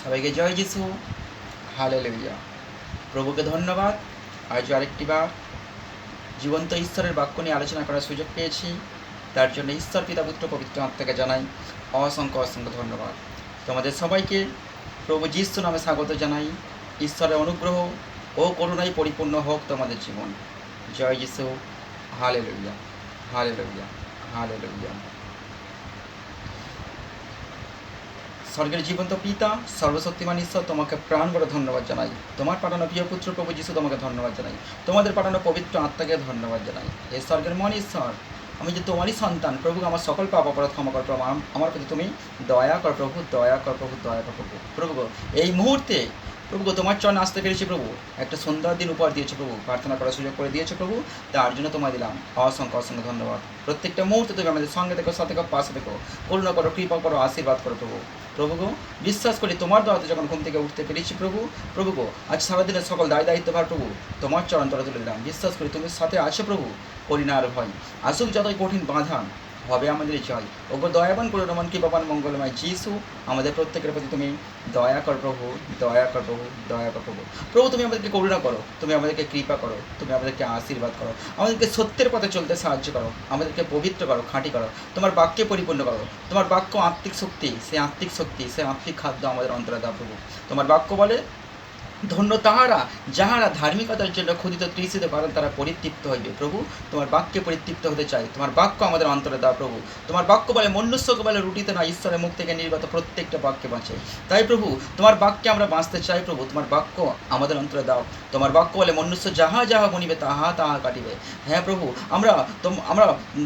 সবাইকে জয় যিশু, হালেলুয়া। প্রভুকে ধন্যবাদ। আজ আরেকটি বার জীবন্ত ঈশ্বরের বাক্য নিয়ে আলোচনা করার সুযোগ পেয়েছি। তার জন্য ঈশ্বর পিতা পুত্র পবিত্র আত্মাকে জানাই অসংখ্য অসংখ্য ধন্যবাদ। তোমাদের সবাইকে প্রভু যিশু নামে স্বাগত জানাই। ঈশ্বরের অনুগ্রহ ও করুণায় পরিপূর্ণ হোক তোমাদের জীবন। জয় যিশু, হালেলুয়া, হালেলুয়া, হালেলুয়া। স্বর্গের জীবন্ত পিতা, সর্বশক্তিমান ঈশ্বর, তোমাকে প্রাণ করে ধন্যবাদ জানাই। তোমার পাঠানো প্রিয় পুত্র প্রভু যিশু তোমাকে ধন্যবাদ জানাই। তোমাদের পাঠানো পবিত্র আত্মাকে ধন্যবাদ জানাই। হে স্বর্গের মহান ঈশ্বর, আমি যে তোমারই সন্তান প্রভু, আমার সকল পাপ অপরাধ ক্ষমা কর প্রভু। আমার প্রতি তুমি দয়া কর প্রভু, দয়া কর প্রভু, দয়া কর প্রভু। প্রভু এই মুহূর্তে প্রভু তোমার চরণে আসতে পেরেছি প্রভু। একটা সুন্দর দিন উপহার দিয়েছে প্রভু, প্রার্থনা করার সুযোগ করে দিয়েছে প্রভু। তার জন্য তোমায় দিলাম অসংখ্য অসংখ্য ধন্যবাদ। প্রত্যেকটা মুহূর্তে তুমি আমাদের সঙ্গে থেকো, সাথে থেকো, পাশে থেকো, করুণা করো, কৃপা করো, আশীর্বাদ করো প্রভু। প্রভু গো, বিশ্বাস করি তোমার দয়াতে যখন ঘুম থেকে উঠতে পেরেছি প্রভু। প্রভু গো, আজ সারাদিনের সকল দায়িত্বভার প্রভু তোমার চরণ তলে তুলে দিলাম। বিশ্বাস করি তুমি সাথে আছো প্রভু, করি না আর ভয়। আসুক যতই কঠিন বাধা, হবে আমাদের জয়। ওগো দয়াবান করুণাবান কৃপাবান মঙ্গলময় যিশু, আমাদের প্রত্যেকের প্রতি তুমি দয়া কর প্রভু, দয়া কর প্রভু, দয়া কর প্রভু। প্রভু তুমি আমাদেরকে করুণা করো, তুমি আমাদেরকে কৃপা করো, তুমি আমাদেরকে আশীর্বাদ করো, আমাদেরকে সত্যের পথে চলতে সাহায্য করো, আমাদেরকে পবিত্র করো, খাঁটি করো, তোমার বাক্যে পরিপূর্ণ করো। তোমার বাক্য আত্মিক শক্তি, সেই আত্মিক খাদ্য আমাদের অন্তরে দাও প্রভু। তোমার বাক্য বলে, ধন্য তাহারা যাহারা ধার্মিকতার জন্য ক্ষুদিত তৃষিত, কারণ তারা পরিতৃপ্ত হইবে। প্রভু তোমার বাক্যে পরিতৃপ্ত হতে চাই, তোমার বাক্য আমাদের অন্তরে দাও প্রভু। তোমার বাক্য বলে মনুষ্যকে বলে রুটিতে না, ঈশ্বরের মুখ থেকে নির্গত প্রত্যেকটা বাক্যে বাঁচে। তাই প্রভু তোমার বাক্যে আমরা বাঁচতে চাই প্রভু, তোমার বাক্য আমাদের অন্তরে দাও। তোমার বাক্য বলে মনুষ্য যাহা যাহা বনিবে তাহা তাহা কাটিবে। হ্যাঁ প্রভু, আমরা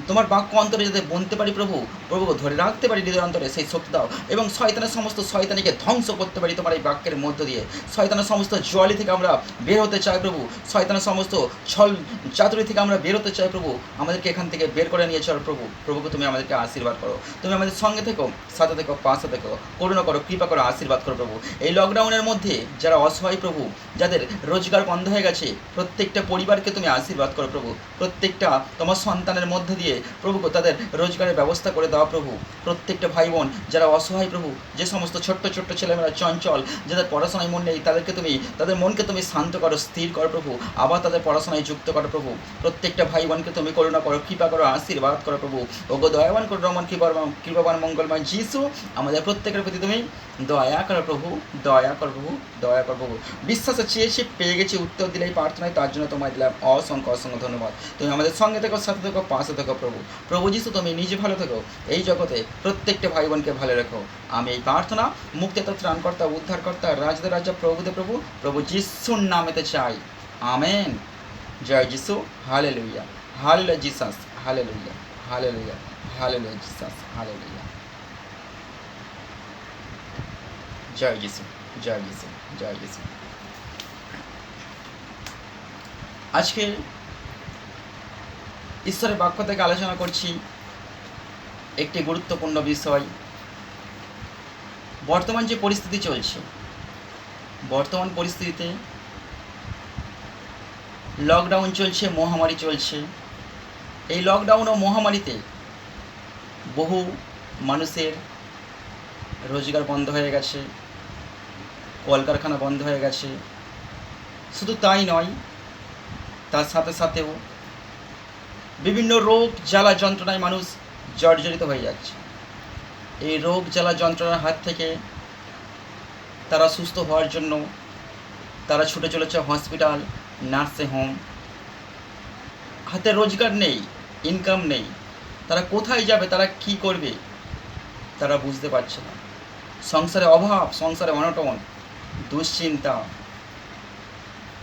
তোমার বাক্য অন্তরে যাতে বনতে পারি প্রভু, প্রভু ধরে রাখতে পারি হৃদয় অন্তরে, সেই শক্তি দাও। এবং শয়তানের সমস্ত শয়তানিকে ধ্বংস করতে পারি তোমার এই বাক্যের মধ্য দিয়ে। শয়তানের সমস্ত জোয়ালি থেকে আমরা বের হতে চাই প্রভু, শয়তানের সমস্ত ছল চাতুরি থেকে আমরা বের হতে চাই প্রভু। আমাদেরকে এখান থেকে বের করে নিয়ে চল প্রভু। প্রভুকে তুমি আমাদেরকে আশীর্বাদ করো, তুমি আমাদের সঙ্গে থেকো, সাথে থেকো, পাশে থেকো, করুণা করো, কৃপা করো, আশীর্বাদ করো প্রভু। এই লকডাউনের মধ্যে যারা অসহায় প্রভু, যাদের রোজগার বন্ধ হয়ে গেছে, প্রত্যেকটা পরিবারকে তুমি আশীর্বাদ করো প্রভু। প্রত্যেকটা তোমার সন্তানের মধ্যে দিয়ে প্রভু তাদের রোজগারের ব্যবস্থা করে দাও প্রভু। প্রত্যেকটা ভাই বোন যারা অসহায় প্রভু, যে সমস্ত ছোট্ট ছোট্ট ছেলেমেয়েরা চঞ্চল, যাদের পড়াশোনায় মন নেই, তাদেরকে তুমি, তাদের মনকে তুমি শান্ত করো, স্থির করো প্রভু। আবার তাদের পড়াশোনায় যুক্ত করো প্রভু। প্রত্যেকটা ভাই বোনকে তুমি করুণা করো, কৃপা করো, আশীর্বাদ করো প্রভু। ওগো দয়াবান করো, রমন কৃপাবান মঙ্গলময় যিশু, আমাদের প্রত্যেকের প্রতি তুমি দয়া করো প্রভু, দয়া করো প্রভু, দয়া করো প্রভু। বিশ্বাসে চেয়েছি, পেয়ে গেছি, উত্তর দিলে এই প্রার্থনায়, তার জন্য তোমায় দিলাম অসংখ্য অসংখ্য ধন্যবাদ। তুমি আমাদের সঙ্গে থেকো, সাথে থেকো, পাশে থেকো প্রভু। প্রভু যিশু তুমি নিজে ভালো থেকো, এই জগতে প্রত্যেকটা ভাই বোনকে ভালো রেখো। আমি এই প্রার্থনা মুক্তিদাতা, ত্রাণকর্তা, উদ্ধারকর্তা, রাজদের রাজা, প্রভুদের প্রভু, প্রভু যিশুর নামেতে চাই, আমেন। জয় যিশু, hallelujah, hallelujah Jesus, hallelujah, hallelujah, hallelujah Jesus, hallelujah. জয় যিশু, জয় যিশু, জয় যিশু। আজকে ঈশ্বরের বাক্য থেকে আলোচনা করছি একটি গুরুত্বপূর্ণ বিষয়। বর্তমান যে পরিস্থিতি চলছে, বর্তমান পরিস্থিতিতে লকডাউন চলছে, মহামারী চলছে। এই লকডাউন ও মহামারীতে বহু মানুষের রোজগার বন্ধ হয়ে গেছে, কলকারখানা বন্ধ হয়ে গেছে। শুধু তাই নয়, তার সাথে সাথেও বিভিন্ন রোগ জ্বালা যন্ত্রণায় মানুষ জর্জরিত হয়ে যাচ্ছে। এই রোগ জ্বালা যন্ত্রণার হাত থেকে তারা সুস্থ হওয়ার জন্য তারা ছুটে চলেছে হসপিটাল, নার্সিং হোম। হাতে রোজগার নেই, ইনকাম নেই, তারা কোথায় যাবে, তারা কি করবে, তারা বুঝতে পারছে না। সংসারে অভাব, সংসারে অনটন, দুশ্চিন্তা,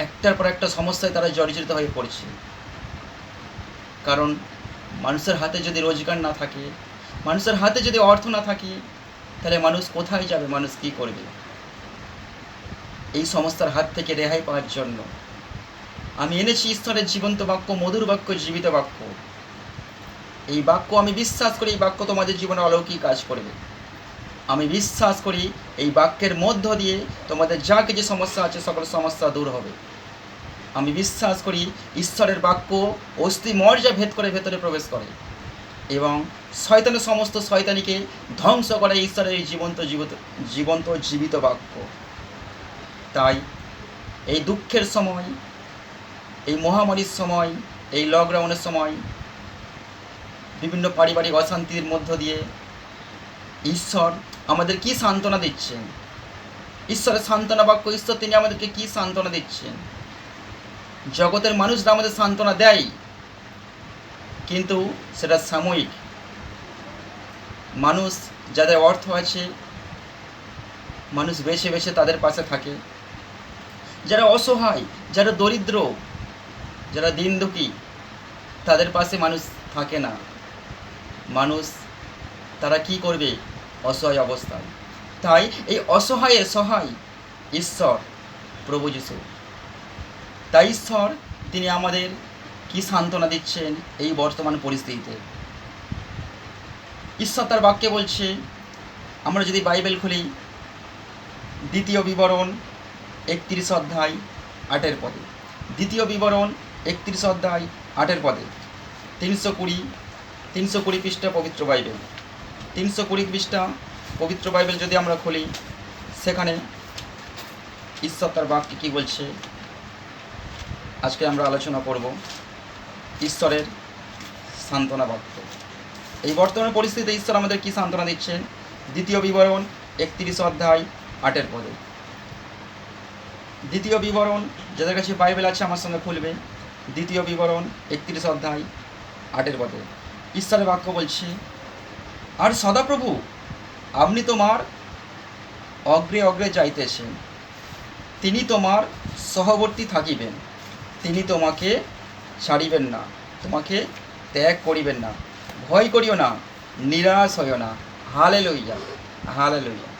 একটার পর একটা সমস্যায় তারা জর্জরিত হয়ে পড়ছে। কারণ মানুষের হাতে যদি রোজগার না থাকে, মানুষের হাতে যদি অর্থ না থাকে, তাহলে মানুষ কোথায় যাবে, মানুষ কী করবে? এই সমস্যার হাত থেকে রেহাই পাওয়ার জন্য আমি এনেছি ঈশ্বরের জীবন্ত বাক্য, মধুর বাক্য, জীবিত বাক্য। এই বাক্য আমি বিশ্বাস করি, এই বাক্য তোমাদের জীবনে অলৌকিক কাজ করবে। আমি বিশ্বাস করি এই বাক্যের মধ্য দিয়ে তোমাদের যা কিছু সমস্যা আছে, সকল সমস্যা দূর হবে। আমি বিশ্বাস করি ঈশ্বরের বাক্য অস্থি মর্যা ভেদ করে ভেতরে প্রবেশ করে। এবং শয়তানের সমস্ত শয়তানিকে ধ্বংস করে ঈশ্বরের এই জীবন্ত জীবিত বাক্য। তাই এই দুঃখের সময়, এই মহামারীর সময়, এই লকডাউনের সময়, বিভিন্ন পারিবারিক অশান্তির মধ্য দিয়ে ঈশ্বর আমাদের কি সান্ত্বনা দিচ্ছেন? ঈশ্বরের সান্ত্বনা বাক্য, ঈশ্বর তিনি আমাদেরকে কি সান্ত্বনা দিচ্ছেন? জগতের মানুষরা আমাদের সান্ত্বনা দেয়, কিন্তু সেটা সাময়িক। মানুষ যাদের অর্থ আছে, মানুষ বেছে বেছে তাদের পাশে থাকে। যারা অসহায়, যারা দরিদ্র, যারা দিন দুঃখী, তাদের পাশে মানুষ থাকে না। মানুষ তারা কি করবে? অসহায় অবস্থায়। তাই এই অসহায়ের সহায় ঈশ্বর প্রভু যিশু। তাই ঈশ্বর তিনি আমাদের কি সান্ত্বনা দিচ্ছেন এই বর্তমান পরিস্থিতিতে? ঈশ্বর তার বাক্যে বলছে, আমরা যদি বাইবেল খুলি, দ্বিতীয় বিবরণ 31 অধ্যায় 8 পদে, দ্বিতীয় বিবরণ 31 অধ্যায় 8 পদে, 320 পৃষ্ঠা পবিত্র বাইবেল, 320 পৃষ্ঠা পবিত্র বাইবেল যদি আমরা খুলি, সেখানে ঈশ্বর তার বাক্যে কী বলছে আজকে আমরা আলোচনা করব। ঈশ্বরের সান্ত্বনা বাক্য। এই বর্তমান পরিস্থিতিতে ঈশ্বর আমাদের কি সান্ত্বনা দিচ্ছেন? দ্বিতীয় বিবরণ 31 অধ্যায় 8 পদে। দ্বিতীয় বিবরণ, যাদের কাছে বাইবেল আছে আমার সঙ্গে খুলবে, দ্বিতীয় বিবরণ 31 অধ্যায় 8 পদে ঈশ্বরের বাক্য বলছে, আর সদাপ্রভু আপনি তোমার অগ্রে অগ্রে যাইতেছেন, তিনি তোমার সহবর্তী থাকিবেন, তিনি তোমাকে ছাড়িবেন না, তোমাকে ত্যাগ করিবেন না, ভয় করিও না, নিরাশ হইও না। Hallelujah, hallelujah.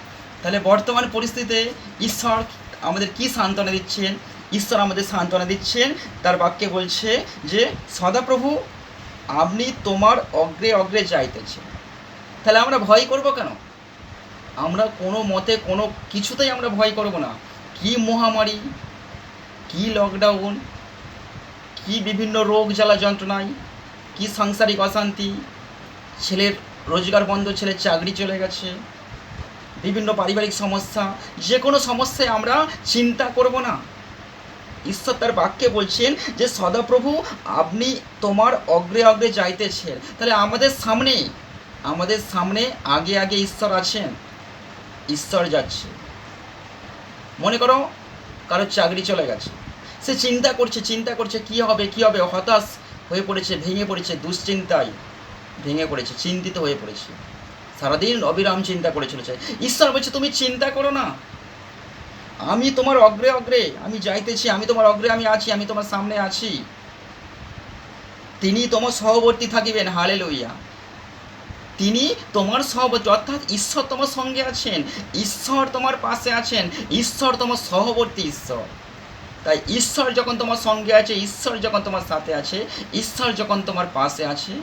তাহলে বর্তমান পরিস্থিতিতে ঈশ্বর আমাদের কি সান্ত্বনা দিচ্ছেন? ঈশ্বর আমাদের সান্ত্বনা দিচ্ছেন, তার বাক্যে বলছে যে সদাপ্রভু আপনি তোমার অগ্রে অগ্রে যাইতেছেন। তাহলে আমরা ভয় করব কেন? আমরা কোনো মতে কোনো কিছুতেই আমরা ভয় করব না। কি মহামারী, কি লকডাউন, কি বিভিন্ন রোগ জ্বালা যন্ত্রণায়, কি সাংসারিক অশান্তি, ছেলের রোজগার বন্ধ, ছেলের চাকরি চলে গেছে, বিভিন্ন পারিবারিক সমস্যা, যে কোনো সমস্যায় আমরা চিন্তা করব না। ঈশ্বর তার বাক্যে বলছেন যে সদাপ্রভু আপনি তোমার অগ্রে অগ্রে যাইতেছেন। তাহলে আমাদের সামনে আগে আগে ঈশ্বর আছেন, ঈশ্বর যাচ্ছে। মনে করো কারোর চাকরি চলে গেছে, সে চিন্তা করছে কি হবে, হতাশ হয়ে পড়েছে, ভেঙে পড়েছে, দুশ্চিন্তায় ভেঙে পড়েছে, চিন্তিত হয়ে পড়েছে, সারাদিন অবিরাম চিন্তা করে চলেছে। ঈশ্বর বলছে তুমি চিন্তা করো না, আমি তোমার অগ্রে অগ্রে আমি যাইতেছি, আমি তোমার অগ্রে আমি আছি, আমি তোমার সামনে আছি, তিনি তোমার সহবর্তী থাকিবেন। হালেলুইয়া। তিনি তোমার সহবর্তী, অর্থাৎ ঈশ্বর তোমার সঙ্গে আছেন, ঈশ্বর তোমার পাশে আছেন, ঈশ্বর তোমার সহবর্তী ঈশ্বর। তাই ঈশ্বর যখন তোমার সঙ্গে আছে, ঈশ্বর যখন তোমার সাথে আছে, ঈশ্বর যখন তোমার পাশে আছে,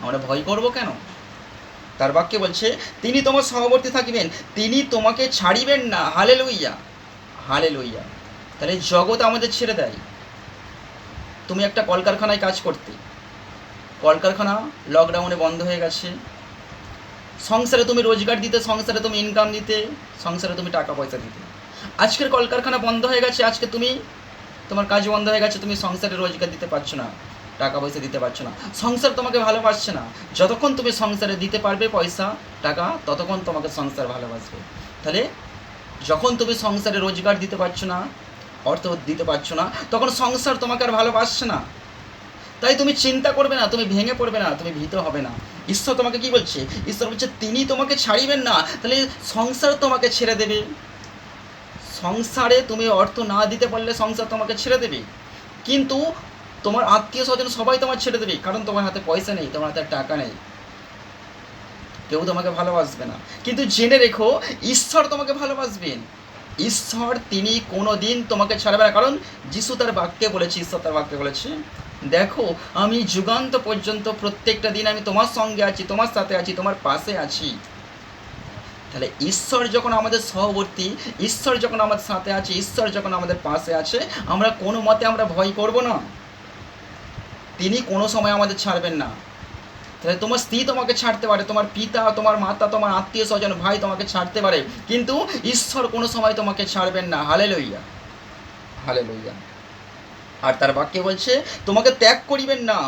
আমরা ভয় করব কেন? তার বাক্যে বলছে তিনি তোমার সহবর্তী থাকিবেন, তিনি তোমাকে ছাড়িবেন না। Hallelujah, hallelujah. তাহলে জগৎ আমাদের ছেড়ে দেয়। তুমি একটা কলকারখানায় কাজ করতে, কলকারখানা লকডাউনে বন্ধ হয়ে গেছে, সংসারে তুমি রোজগার দিতে, সংসারে তুমি ইনকাম দিতে, সংসারে তুমি টাকা পয়সা দিতে। আজকের কলকারখানা বন্ধ হয়ে গেছে, আজকে তোমার কাজ বন্ধ হয়ে গেছে, তুমি সংসারে রোজগার দিতে পারছো না, টাকা পয়সা দিতে পারছো না, সংসার তোমাকে ভালোবাসছে না। যতক্ষণ তুমি সংসারে দিতে পারবে পয়সা টাকা, ততক্ষণ তোমাকে সংসার ভালোবাসবে। তাহলে যখন তুমি সংসারে রোজগার দিতে পারছো না, অর্থ দিতে পারছো না, তখন সংসার তোমাকে আর ভালোবাসছে না। তাই তুমি চিন্তা করবে না, তুমি ভেঙে পড়বে না, তুমি ভীত হবে না। ঈশ্বর তোমাকে কি বলছে? ঈশ্বর বলছে তিনি তোমাকে ছাড়িবেন না। তাহলে সংসার তোমাকে ছেড়ে দেবে। সংসারে তুমি অর্থ না দিতে পারলে সংসার তোমাকে ছেড়ে দেবে, কিন্তু তোমার আত্মীয় স্বজন সবাই তোমার ছেড়ে দেবে, কারণ তোমার হাতে পয়সা নেই, তোমার হাতে টাকা নেই, কেউ তোমাকে ভালোবাসবে না। কিন্তু জেনে রেখো ঈশ্বর তোমাকে ভালোবাসবেন। ঈশ্বর তিনি কোনো দিন তোমাকে ছাড়বে না, কারণ যিশু তার বাক্যে বলেছে, ঈশ্বর তার বাক্যে বলেছে, দেখো আমি যুগান্ত পর্যন্ত প্রত্যেকটা দিন আমি তোমার সঙ্গে আছি, তোমার সাথে আছি, তোমার পাশে আছি। তাহলে ঈশ্বর যখন আমাদের সহবর্তী, ঈশ্বর যখন আমাদের সাথে আছে, ঈশ্বর যখন আমাদের পাশে আছে, আমরা কোনো মতে আমরা ভয় করব না। তিনি কোনো সময় আমাদের ছাড়বেন না, তাহলে তোমার স্ত্রী তোমাকে ছাড়তে পারে, তোমার পিতা, তোমার মাতা, তোমার আত্মীয় স্বজন, ভাই তোমাকে ছাড়তে পারে, কিন্তু ঈশ্বর কোনো সময় তোমাকে ছাড়বেন না। Hallelujah, hallelujah. আর তার বাক্যে বলছে তোমাকে ত্যাগ করিবেন না,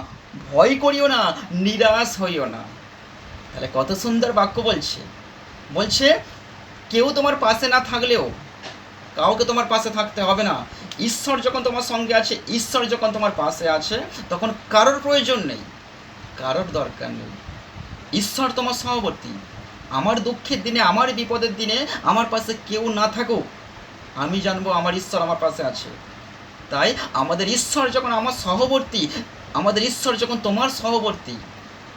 ভয় করিও না, নিরাশ হইও না। তাহলে কত সুন্দর বাক্য বলছে। বলছে কেউ তোমার পাশে না থাকলেও, কাউকে তোমার পাশে থাকতে হবে না। ঈশ্বর যখন তোমার সঙ্গে আছে, ঈশ্বর যখন তোমার পাশে আছে, তখন কারোর প্রয়োজন নেই, কারোর দরকার নেই। ঈশ্বর তোমার সহবর্তী। আমার দুঃখের দিনে, আমার বিপদের দিনে আমার পাশে কেউ না থাকুক, আমি জানবো আমার ঈশ্বর আমার পাশে আছে। তাই আমাদের ঈশ্বর যখন আমার সহবর্তী, আমাদের ঈশ্বর যখন তোমার সহবর্তী,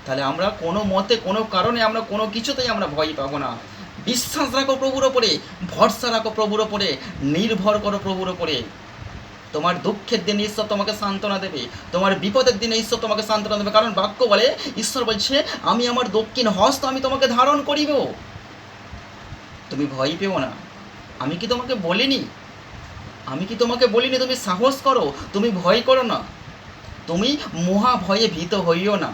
তাহলে আমরা কোনো মতে, কোনো কারণে, আমরা কোনো কিছুতেই আমরা ভয় পাবো না। বিশ্বাস রাখো প্রভুর ওপরে, ভরসা রাখো প্রভুর ওপরে, নির্ভর করো প্রভুর ওপরে। তোমার দুঃখের দিনে ঈশ্বর তোমাকে সান্ত্বনা দেবে, তোমার বিপদের দিনে ঈশ্বর তোমাকে সান্ত্বনা দেবে। কারণ বাক্য বলে, ঈশ্বর বলছে আমি আমার দক্ষিণ হস্ত আমি তোমাকে ধারণ করিব, তুমি ভয় পেও না। আমি কি তোমাকে বলিনি? আমি কি তোমাকে বলিনি তুমি সাহস করো, তুমি ভয় করো না, তুমি মহা ভয়ে ভীত হইও না।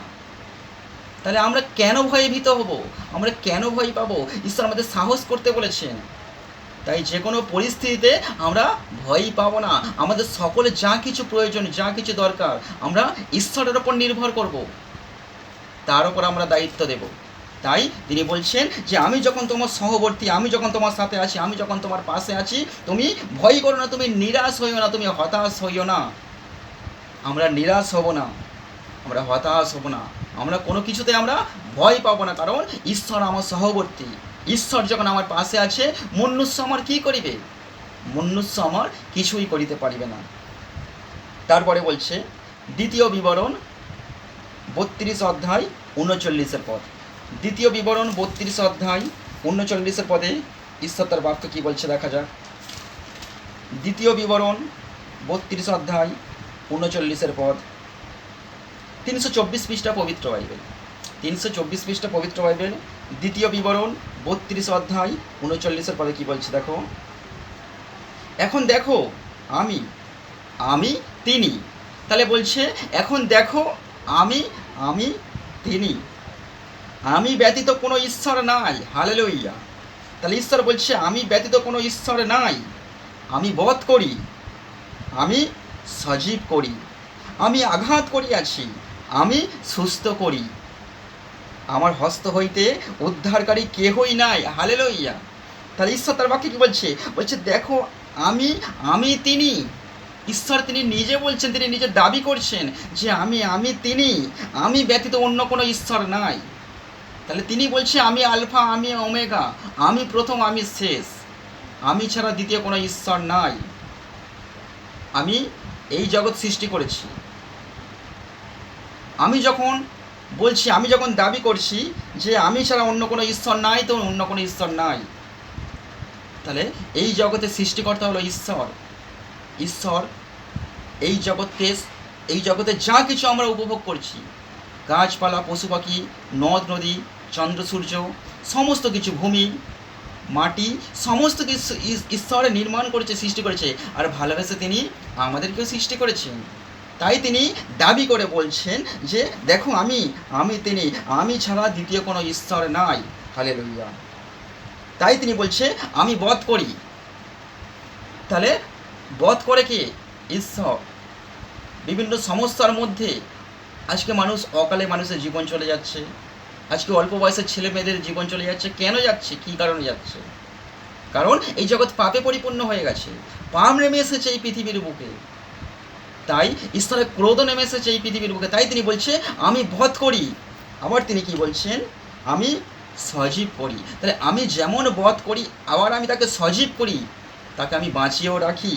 তাহলে আমরা কেন ভয়ে ভীত হব? আমরা কেন ভয় পাবো? ঈশ্বর আমাদের সাহস করতে বলেছেন। তাই যে কোনো পরিস্থিতিতে আমরা ভয় পাবো না। আমাদের সকলে যা কিছু প্রয়োজন, যা কিছু দরকার, আমরা ঈশ্বরের ওপর নির্ভর করব, তার ওপর আমরা দায়িত্ব দেব। তাই তিনি বলছেন যে আমি যখন তোমার সহবর্তী, আমি যখন তোমার সাথে আছি, আমি যখন তোমার পাশে আছি, তুমি ভয় করো না, তুমি নিরাশ হইও না, তুমি হতাশ হইও না। আমরা নিরাশ হব না, আমরা হতাশ হব না, আমরা কোনো কিছুতে আমরা ভয় পাবো না, কারণ ঈশ্বর আমার সহবর্তী। ঈশ্বর যখন আমার পাশে আছে, মনুষ্য আমার কী করিবে? মনুষ্য আমার কিছুই করিতে পারিবে না। তারপরে বলছে দ্বিতীয় বিবরণ 32 অধ্যায় 39 পদ। দ্বিতীয় বিবরণ 32 অধ্যায় 39 পদে ঈশ্বর তার বাক্য কী বলছে দেখা যাক। দ্বিতীয় বিবরণ 32 অধ্যায় 39 পদ, 324 পৃষ্ঠা পবিত্র বাইবেল, 324 পৃষ্ঠা পবিত্র বাইবেল, দ্বিতীয় বিবরণ 32 অধ্যায় 39 পদে কী বলছে দেখো। এখন দেখো আমি, আমি তিনি। তাহলে বলছে এখন দেখো আমি, আমি তিনি, আমি ব্যতীত কোনো ঈশ্বর নাই। হালেলুইয়া। তাহলে ঈশ্বর বলছে আমি ব্যতীত কোনো ঈশ্বর নাই। আমি বধ করি, আমি সজীব করি, আমি আঘাত করিয়াছি, আমি সুস্থ করি, আমার হস্ত হইতে উদ্ধারকারী কেহই নাই। হালেলুইয়া। তাহলে ঈশ্বর তার বাক্যে কী বলছে? বলছে দেখো আমি, আমি তিনি। ঈশ্বর তিনি নিজে বলছেন, তিনি নিজে দাবি করছেন যে আমি তিনি, আমি ব্যতীত অন্য কোনো ঈশ্বর নাই। তাহলে তিনি বলছে আমি আলফা, আমি ওমেগা, আমি প্রথম, আমি শেষ, আমি ছাড়া দ্বিতীয় কোনো ঈশ্বর নাই। আমি এই জগৎ সৃষ্টি করেছি। আমি যখন বলছি, আমি যখন দাবি করছি যে আমি ছাড়া অন্য কোনো ঈশ্বর নাই, তো অন্য কোনো ঈশ্বর নাই। তাহলে এই জগতের সৃষ্টিকর্তা হলো ঈশ্বর। ঈশ্বর এই জগতে যা কিছু আমরা উপভোগ করছি, গাছপালা, পশু পাখি, নদ নদী, চন্দ্র সূর্য, সমস্ত কিছু, ভূমি মাটি, সমস্ত কিছু ঈশ্বরে নির্মাণ করেছে, সৃষ্টি করেছে। আর ভালোবেসে তিনি আমাদেরকেও সৃষ্টি করেছেন। তাই তিনি দাবি করে বলছেন যে দেখো আমি, আমি তিনি, আমি ছাড়া দ্বিতীয় কোনো ঈশ্বর নাই। হালেলুইয়া। তাই তিনি বলছে আমি বধ করি। তাহলে বধ করে কে? ঈশ্বর। বিভিন্ন সমস্যার মধ্যে আজকে মানুষ, অকালে মানুষের জীবন চলে যাচ্ছে, আজকে অল্প বয়সের ছেলে মেয়েদের জীবন চলে যাচ্ছে। কেন যাচ্ছে? কী কারণে যাচ্ছে? কারণ এই জগৎ পাপে পরিপূর্ণ হয়ে গেছে, পাপ নেমে এসেছে এই পৃথিবীর বুকে। তাই ঈশ্বরের ক্রোধ নেমে এসেছে এই পৃথিবীর বুকে। তাই তিনি বলছে আমি বধ করি। আবার তিনি কি বলছেন? আমি সজীব করি। তাহলে আমি যেমন বধ করি, আবার আমি তাকে সজীব করি, তাকে আমি বাঁচিয়েও রাখি।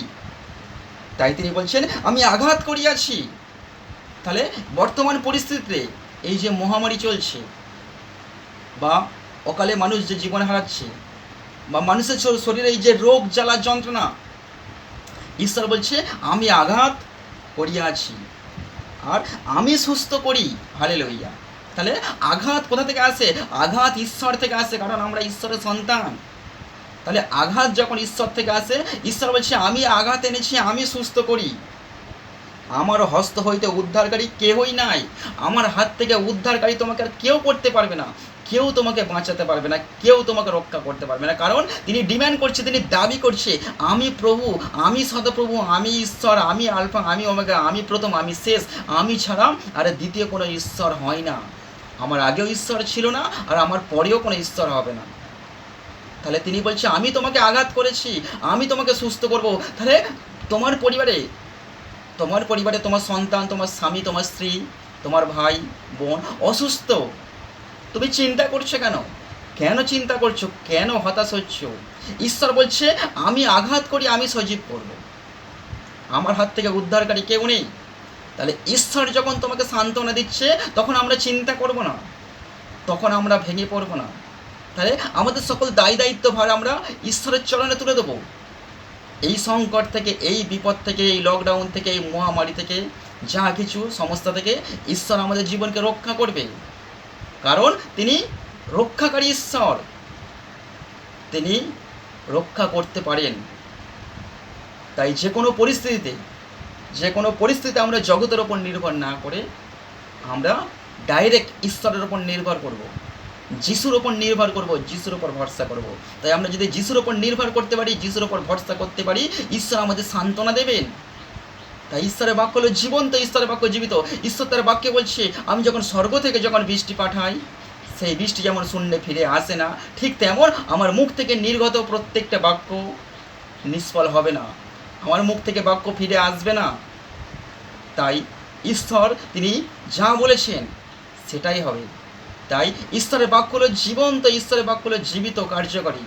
তাই তিনি বলছেন আমি আঘাত করিয়াছি। তাহলে বর্তমান পরিস্থিতিতে এই যে মহামারী চলছে, বা অকালে মানুষ যে জীবন হারাচ্ছে, বা মানুষের শরীরে এই যে রোগ জ্বালা যন্ত্রণা, ঈশ্বর বলছে আমি আঘাত করিয়াছি আর আমি সুস্থ করি। হালেলুইয়া। তাহলে আঘাত কোথা থেকে আসে? আঘাত ঈশ্বর থেকে আসে, কারণ আমরা ঈশ্বরের সন্তান। তাহলে আঘাত যখন ঈশ্বর থেকে আসে, ঈশ্বর বলছে আমি আঘাত এনেছি, আমি সুস্থ করি। আমার হস্ত হইতে উদ্ধারকারী কেহই নাই। আমার হাত থেকে উদ্ধারকারী তোমাকে আর কেউ করতে পারবে না, কেউ তোমাকে বাঁচাতে পারবে না, কেউ তোমাকে রক্ষা করতে পারবে না। কারণ তিনি ডিম্যান্ড করছে, তিনি দাবি করছে, আমি প্রভু, আমি সদপ্রভু, আমি ঈশ্বর, আমি আলফা, আমি ওমেগা, আমি প্রথম, আমি শেষ, আমি ছাড়া আর দ্বিতীয় কোনো ঈশ্বর হয় না। আমার আগেও ঈশ্বর ছিল না, আর আমার পরেও কোনো ঈশ্বর হবে না। তাহলে তিনি বলছে, আমি তোমাকে আঘাত করেছি, আমি তোমাকে সুস্থ করব। তাহলে তোমার পরিবারে, তোমার সন্তান, তোমার স্বামী, তোমার স্ত্রী, তোমার ভাই বোন অসুস্থ, তুমি চিন্তা করছো কেন? কেন চিন্তা করছো? কেন হতাশ হচ্ছ? ঈশ্বর বলছে, আমি আঘাত করি, আমি সজীব করব, আমার হাত থেকে উদ্ধারকারী কেউ নেই। তাহলে ঈশ্বর যখন তোমাকে সান্ত্বনা দিচ্ছে, তখন আমরা চিন্তা করব না, তখন আমরা ভেঙে পড়ব না। তাহলে আমাদের সকল দায় দায়িত্ব ভার আমরা ঈশ্বরের চরণে তুলে দেবো। এই সংকট থেকে, এই বিপদ থেকে, এই লকডাউন থেকে, এই মহামারী থেকে, যা কিছু সমস্যা থেকে ঈশ্বর আমাদের জীবনকে রক্ষা করবে। কারণ তিনি রক্ষাকারী ঈশ্বর, তিনি রক্ষা করতে পারেন। তাই যে কোনো পরিস্থিতিতে আমরা জগতের ওপর নির্ভর না করে আমরা ডাইরেক্ট ঈশ্বরের ওপর নির্ভর করব, যিশুর ওপর নির্ভর করব, যিশুর ওপর ভরসা করব। তাই আমরা যদি যিশুর ওপর নির্ভর করতে পারি, যিশুর ওপর ভরসা করতে পারি, ঈশ্বর আমাদের সান্ত্বনা দেবেন। তাই ঈশ্বরের বাক্য হলো জীবন্ত, ঈশ্বরের বাক্য জীবিত। ঈশ্বর তার বাক্যে বলছে, আমি যখন স্বর্গ থেকে যখন বৃষ্টি পাঠাই, সেই বৃষ্টি যেমন শূন্যে ফিরে আসে না, ঠিক তেমন আমার মুখ থেকে নির্গত প্রত্যেকটা বাক্য নিষ্ফল হবে না, আমার মুখ থেকে বাক্য ফিরে আসবে না। তাই ঈশ্বর তিনি যা বলেছেন সেটাই হবে। তাই ঈশ্বরের বাক্য হলো জীবন্ত, ঈশ্বরের বাক্য হলো জীবিত, কার্যকরী।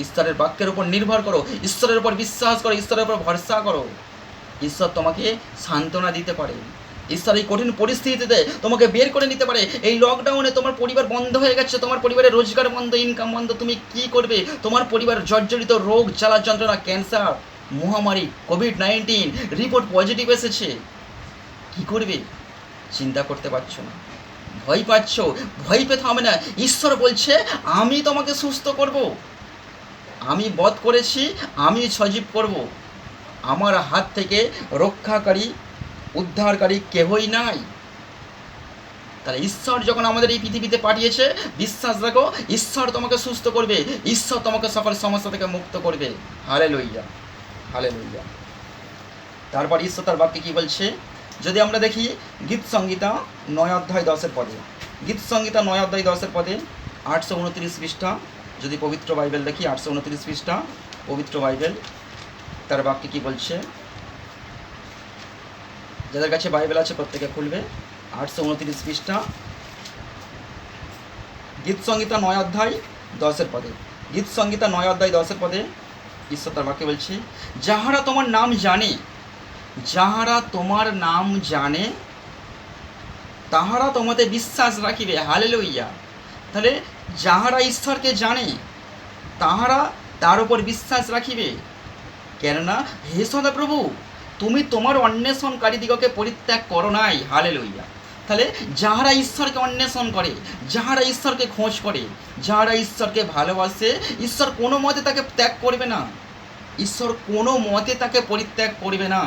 ঈশ্বরের বাক্যের উপর নির্ভর করো, ঈশ্বরের উপর বিশ্বাস করো, ঈশ্বরের উপর ভরসা করো। ঈশ্বর তোমাকে সান্ত্বনা দিতে পারে। ঈশ্বর এই কঠিন পরিস্থিতিতে তোমাকে বের করে নিতে পারে। এই লকডাউনে তোমার পরিবার বন্ধ হয়ে গেছে, তোমার পরিবারের রোজগার বন্ধ, ইনকাম বন্ধ, তুমি কি করবে? তোমার পরিবার জর্জরিত, রোগ জ্বালা যন্ত্রণা, ক্যান্সার, মহামারী, কোভিড-19 রিপোর্ট পজিটিভ এসেছে, কি করবে? চিন্তা করতে পারছো না, ভয় পাচ্ছ। ভয় পেতে হবে না। ঈশ্বর বলছে, আমি তোমাকে সুস্থ করব, আমি বধ করেছি, আমি সজীব করব, আমার হাত থেকে রক্ষাকারী, উদ্ধারকারী কেহই নাই। তাহলে ঈশ্বর যখন আমাদের এই পৃথিবীতে পাঠিয়েছে, বিশ্বাস রাখো, ঈশ্বর তোমাকে সুস্থ করবে, ঈশ্বর তোমাকে সকল সমস্যা থেকে মুক্ত করবে। Hallelujah, hallelujah. তারপর ঈশ্বর তার বাক্যে কী বলছে? যদি আমরা দেখি গীত সংহিতা 9 অধ্যায় 10 পদে, গীত সংহিতা 9 অধ্যায় 10 পদে 829 পৃষ্ঠা, যদি পবিত্র বাইবেল দেখি 829 পৃষ্ঠা পবিত্র বাইবেল, তার বাক্যে কী বলছে? যাদের কাছে বাইবেল আছে প্রত্যেকে খুলবে। 829 পৃষ্ঠা, গীত সংহিতা 9 অধ্যায় 10 পদে, গীত সংহিতা 9 অধ্যায় 10 পদে ঈশ্বর তার বাক্যে বলছে, যাহারা তোমার নাম জানে, যাহারা তোমার নাম জানে, তাহারা তোমাতে বিশ্বাস রাখিবে। হালেলুইয়া। তাহলে যাহারা ঈশ্বরকে জানে, তাহারা তার উপর বিশ্বাস রাখিবে। কেননা হে সদাপ্রভু, তুমি তোমার অন্বেষণকারীদিগকে পরিত্যাগ করো নাই। হালেলুইয়া। তাহলে যাহারা ঈশ্বরকে অন্বেষণ করে, যাহারা ঈশ্বরকে খোঁজ করে, যাহারা ঈশ্বরকে ভালোবাসে, ঈশ্বর কোনো মতে তাকে ত্যাগ করবে না, ঈশ্বর কোনো মতে তাকে পরিত্যাগ করবে না।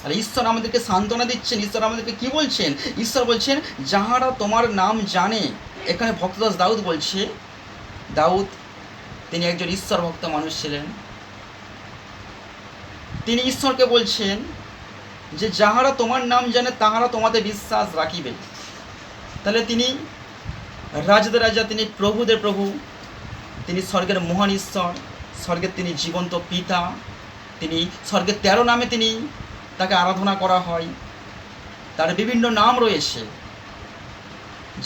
আর ঈশ্বর আমাদেরকে সান্ত্বনা দিচ্ছেন। ঈশ্বর আমাদেরকে কি বলছেন? ঈশ্বর বলছেন, যাহারা তোমার নাম জানে। এখানে ভক্তদাস দাউদ বলছে, দাউদ তিনি একজন ঈশ্বর ভক্ত মানুষ ছিলেন। তিনি ঈশ্বরকে বলছেন যে যাহারা তোমার নাম জানে, তাহারা তোমাতে বিশ্বাস রাখিবে। তাহলে তিনি রাজাদের রাজা, তিনি প্রভুদের প্রভু, তিনি স্বর্গের মহান ঈশ্বর, স্বর্গের তিনি জীবন্ত পিতা, তিনি স্বর্গের 13 নামে তিনি তাকে আরাধনা করা হয়। তার বিভিন্ন নাম রয়েছে,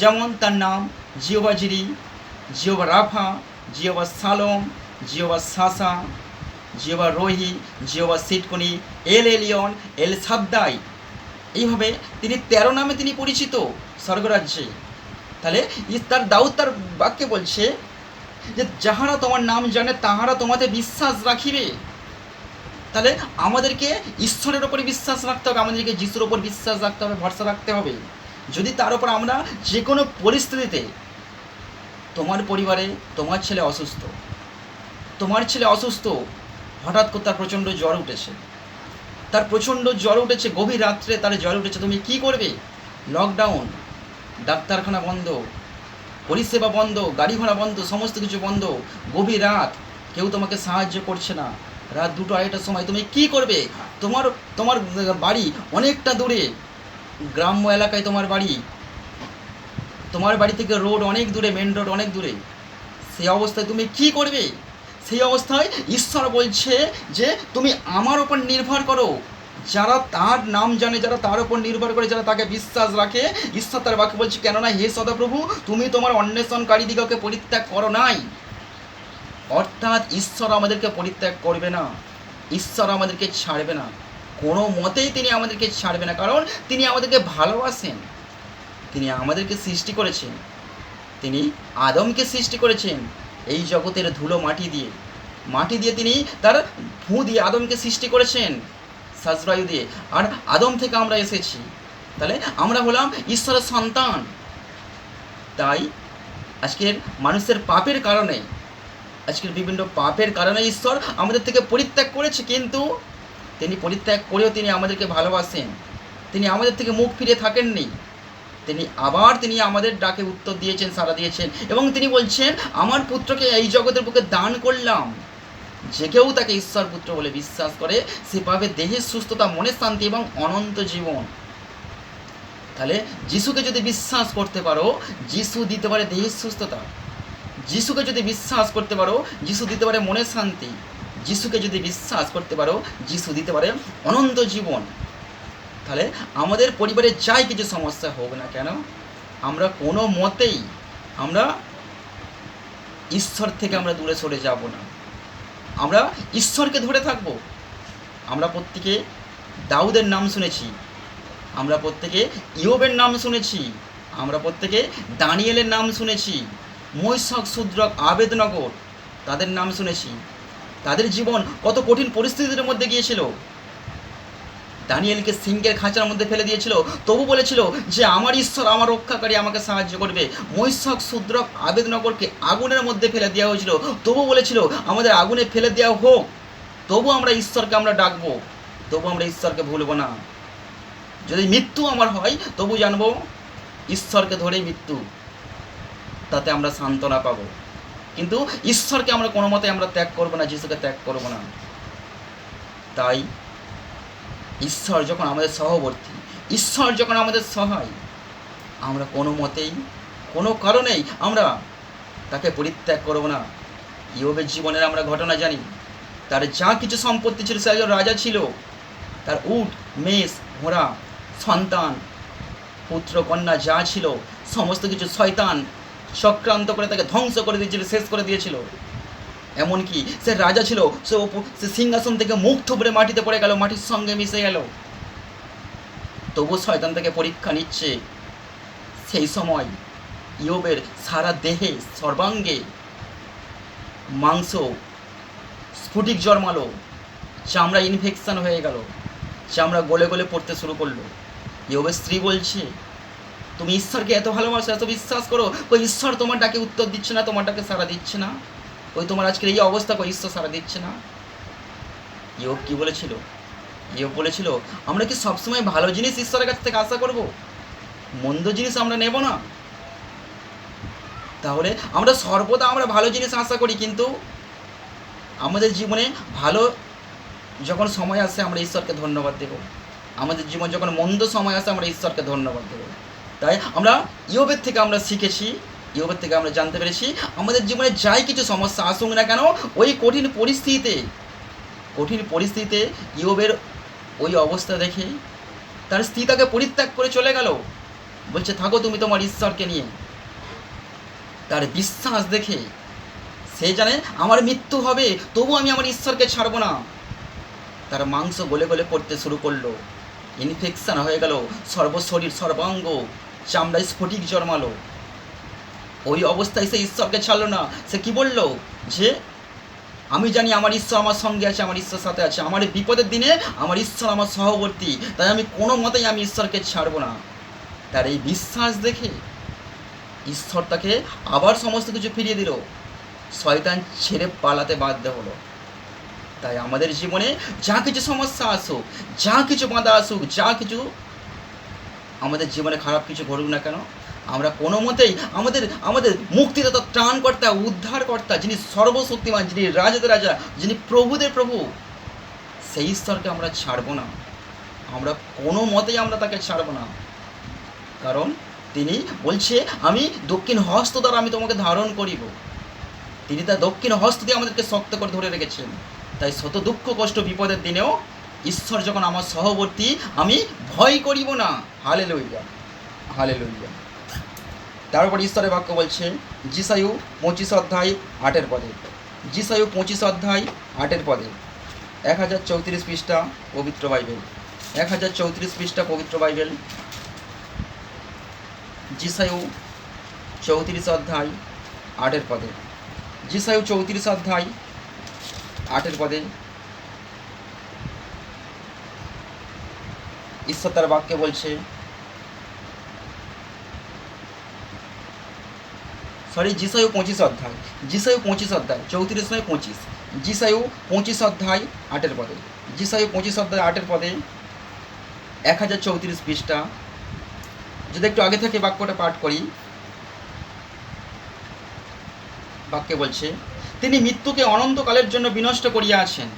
যেমন তার নাম জিহোবা জিরি, জিহোবা রাফা, জিহোবা শালোম, জিহোবা শাসা, জিহোবা রোহি, জিহোবা সিটকনি, এল এলিয়ন, এল সাদ্দাই। এইভাবে তিনি 13 নামে তিনি পরিচিত স্বর্গরাজ্যে। তাহলে তার দাউদ তার বাক্যে বলছে যে যাহারা তোমার নাম জানে, তাহারা তোমাতে বিশ্বাস রাখিবে। তাহলে আমাদেরকে ঈশ্বরের ওপরে বিশ্বাস রাখতে হবে, আমাদেরকে যিশুর ওপর বিশ্বাস রাখতে হবে, ভরসা রাখতে হবে। যদি তার ওপর আমরা যে কোনো পরিস্থিতিতে, তোমার পরিবারে তোমার ছেলে অসুস্থ, হঠাৎ করে তার প্রচণ্ড জ্বর উঠেছে, তার প্রচণ্ড জ্বর উঠেছে, গভীর রাত্রে তার জ্বর উঠেছে, তুমি কি করবে? লকডাউন, ডাক্তারখানা বন্ধ, পরিষেবা বন্ধ, গাড়ি ঘোড়া বন্ধ, সমস্ত কিছু বন্ধ, গভীর রাত, কেউ তোমাকে সাহায্য করছে না, রাত 2টা-2:30টার সময় তুমি কি করবে? তোমার তোমার বাড়ি অনেকটা দূরে, গ্রাম্য এলাকায় তোমার বাড়ি, তোমার বাড়ি থেকে রোড অনেক দূরে, মেন রোড অনেক দূরে, সেই অবস্থায় তুমি কি করবে? সেই অবস্থায় ঈশ্বর বলছে যে তুমি আমার ওপর নির্ভর করো। যারা তার নাম জানে, যারা তার উপর নির্ভর করে, যারা তাকে বিশ্বাস রাখে, ঈশ্বর তার বাক্য বলছে, কেননা হে সদাপ্রভু, তুমি তোমার অন্বেষণকারীদিগকে পরিত্যাগ করো নাই। অর্থাৎ ঈশ্বর আমাদেরকে পরিত্যাগ করবে না, ঈশ্বর আমাদেরকে ছাড়বে না, কোনো মতেই তিনি আমাদেরকে ছাড়বে না, কারণ তিনি আমাদেরকে ভালোবাসেন। তিনি আমাদেরকে সৃষ্টি করেছেন, তিনি আদমকে সৃষ্টি করেছেন এই জগতের ধুলো মাটি দিয়ে তিনি তার ফু দিয়ে আদমকে সৃষ্টি করেছেন, শ্বাসবায়ু দিয়ে, আর আদম থেকে আমরা এসেছি, তাহলে আমরা হলাম ঈশ্বরের সন্তান। তাই আজকের মানুষের পাপের কারণে, আজকের বিভিন্ন পাপের কারণে ঈশ্বর আমাদের থেকে পরিত্যাগ করেছে, কিন্তু তিনি পরিত্যাগ করেও তিনি আমাদেরকে ভালোবাসেন, তিনি আমাদের থেকে মুখ ফিরে থাকেননি, তিনি আমাদের ডাকে উত্তর দিয়েছেন, সাড়া দিয়েছেন, এবং তিনি বলছেন আমার পুত্রকে এই জগতের বুকে দান করলাম। যে কেউ তাকে ঈশ্বর পুত্র বলে বিশ্বাস করে সে পাবে দেহের সুস্থতা, মনের শান্তি এবং অনন্ত জীবন। তাহলে যিশুকে যদি বিশ্বাস করতে পারো, যিশু দিতে পারে দেহের সুস্থতা, যিশুকে যদি বিশ্বাস করতে পারো, যিশু দিতে পারে মনের শান্তি, যিশুকে যদি বিশ্বাস করতে পারো, যিশু দিতে পারে অনন্ত জীবন। তাহলে আমাদের পরিবারে যাই কিছু সমস্যা হোক না কেন, আমরা কোনো মতেই আমরা ঈশ্বর থেকে আমরা দূরে সরে যাব না, আমরা ঈশ্বরকে ধরে থাকব। আমরা প্রত্যেকে দাউদের নাম শুনেছি, আমরা প্রত্যেকে ইয়োবের নাম শুনেছি, আমরা প্রত্যেকে দানিয়েলের নাম শুনেছি, মৈশক, শূদ্রক, আবেদনগর, তাদের নাম শুনেছি। তাদের জীবন কত কঠিন পরিস্থিতির মধ্যে গিয়েছিল। দানিয়েলকে সিংহের খাঁচার মধ্যে ফেলে দিয়েছিল, তবু বলেছিল যে আমার ঈশ্বর আমার রক্ষাকারী, আমাকে সাহায্য করবে। মৈশক, শূদ্রক, আবেদনগরকে আগুনের মধ্যে ফেলে দেওয়া হয়েছিল, তবু বলেছিল আমাদের আগুনে ফেলে দেওয়া হোক, তবু আমরা ঈশ্বরকে আমরা ডাকবো, তবু আমরা ঈশ্বরকে ভুলব না। যদি মৃত্যু আমার হয় তবু জানবো ঈশ্বরকে ধরেই মৃত্যু, তাতে আমরা সান্ত্বনা পাবো। কিন্তু ঈশ্বরকে আমরা কোনো মতে আমরা ত্যাগ করবো না, যিশুকে ত্যাগ করবো না। তাই ঈশ্বর যখন আমাদের সহবর্তী, ঈশ্বর যখন আমাদের সহায়, আমরা কোনো মতেই, কোনো কারণেই আমরা তাকে পরিত্যাগ করব না। ইয়োবের জীবনের আমরা ঘটনা জানি, তার যা কিছু সম্পত্তি ছিল, সে একজন রাজা ছিল, তার উট, মেষ, ঘোড়া, সন্তান, পুত্র, কন্যা যা ছিল সমস্ত কিছু শয়তান চক্রান্ত করে তাকে ধ্বংস করে দিয়েছিল, শেষ করে দিয়েছিল। এমনকি সে রাজা ছিল, সে সিংহাসন থেকে মুখ থুবড়ে মাটিতে পড়ে গেল, মাটির সঙ্গে মিশে গেল, তবু শয়তান থেকে পরীক্ষা নিচ্ছে। সেই সময় ইয়োবের সারা দেহে, সর্বাঙ্গে মাংস স্ফুটিক জন্মালো, চামড়া ইনফেকশন হয়ে গেল, চামড়া গলে গলে পড়তে শুরু করলো। ইয়োবের স্ত্রী বলছে, তুমি ঈশ্বরকে এত ভালোবাসো, এত বিশ্বাস করো, ওই ঈশ্বর তোমার ডাকে উত্তর দিচ্ছে না, তোমার ডাকে সাড়া দিচ্ছে না, ওই তোমার আজকের এই অবস্থা, ওই ঈশ্বর সাড়া দিচ্ছে না। ইয়োব কি বলেছিল? ইয়োব বলেছিল, আমরা কি সবসময় ভালো জিনিস ঈশ্বরের কাছ থেকে আশা করব, মন্দ জিনিস আমরা নেব না? তাহলে আমরা সর্বদা আমরা ভালো জিনিস আশা করি, কিন্তু আমাদের জীবনে ভালো যখন সময় আসে আমরা ঈশ্বরকে ধন্যবাদ দেব, আমাদের জীবন যখন মন্দ সময় আসে আমরা ঈশ্বরকে ধন্যবাদ দেব। তাই আমরা ইয়োবের থেকে আমরা শিখেছি, ইয়োবের থেকে আমরা জানতে পেরেছি, আমাদের জীবনে যাই কিছু সমস্যা আসুক না কেন, ওই কঠিন পরিস্থিতিতে ইয়োবের ওই অবস্থা দেখে তার স্ত্রী তাকে পরিত্যাগ করে চলে গেল, বলছে থাকো তুমি তোমার ঈশ্বরকে নিয়ে। তার বিশ্বাস দেখে সে জানে আমার মৃত্যু হবে, তবু আমি আমার ঈশ্বরকে ছাড়বো না। তার মাংস গলে গলে পড়তে শুরু করলো, ইনফেকশন হয়ে গেল, সর্বশরীর সর্বাঙ্গ চামড়ায় স্ফটিক জন্মালো। ওই অবস্থায় সে ঈশ্বরকে ছাড়লো না। সে কি বলল? যে আমি জানি আমার ঈশ্বর আমার সঙ্গে আছে, আমার ঈশ্বর সাথে আছে, আমার এই বিপদের দিনে আমার ঈশ্বর আমার সহবর্তী, তাই আমি কোনো মতেই আমি ঈশ্বরকে ছাড়বো না। তার এই বিশ্বাস দেখে ঈশ্বর তাকে আবার সমস্ত কিছু ফিরিয়ে দিল, শয়তান ছেড়ে পালাতে বাধ্য হলো। তাই আমাদের জীবনে যা কিছু সমস্যা আসুক, যা কিছু বাধা আসুক, যা কিছু আমাদের জীবনে খারাপ কিছু ঘটুক না কেন, আমরা কোনো মতেই আমাদের আমাদের মুক্তিদাতা, ত্রাণকর্তা, উদ্ধারকর্তা, যিনি সর্বশক্তিমান, যিনি রাজাদের রাজা, যিনি প্রভুদের প্রভু, সেই ঈশ্বরকে আমরা ছাড়ব না। আমরা কোনো মতেই আমরা তাকে ছাড়ব না। কারণ তিনি বলছে, আমি দক্ষিণ হস্ত দ্বারা আমি তোমাকে ধারণ করিব। তিনি তার দক্ষিণ হস্ত দিয়ে আমাদেরকে শক্ত করে ধরে রেখেছেন। তাই শত দুঃখ কষ্ট বিপদের দিনেও ঈশ্বর যখন আমার সহবর্তী, আমি ভয় করিব না। Hallelujah, hallelujah. তারপর ঈশ্বরের বাক্য বলছে যিশায়ু 25 অধ্যায় 8 পদে, যিশায়ু 25 অধ্যায় 8 পদে, 1034 পৃষ্ঠা পবিত্র বাইবেল, 1034 পৃষ্ঠা পবিত্র বাইবেল, যিশায়ু 34 অধ্যায় 8 পদে, যিশায়ু 34 অধ্যায় 8 পদে ঈশ্বর তার বাক্যে বলছে, যিশায়ু 25 অধ্যায়, যিশায়ু 25 অধ্যায় 34 নয় 25, যিশায়ু 25 অধ্যায় 8 পদে, যিশায়ু 25 অধ্যায় 8 পদে, 1034 পৃষ্ঠা। যদি একটু আগে থেকে বাক্যটা পাঠ করি, বাক্যে বলছে, তিনি মৃত্যুকে অনন্তকালের জন্য বিনষ্ট করিয়াছেন,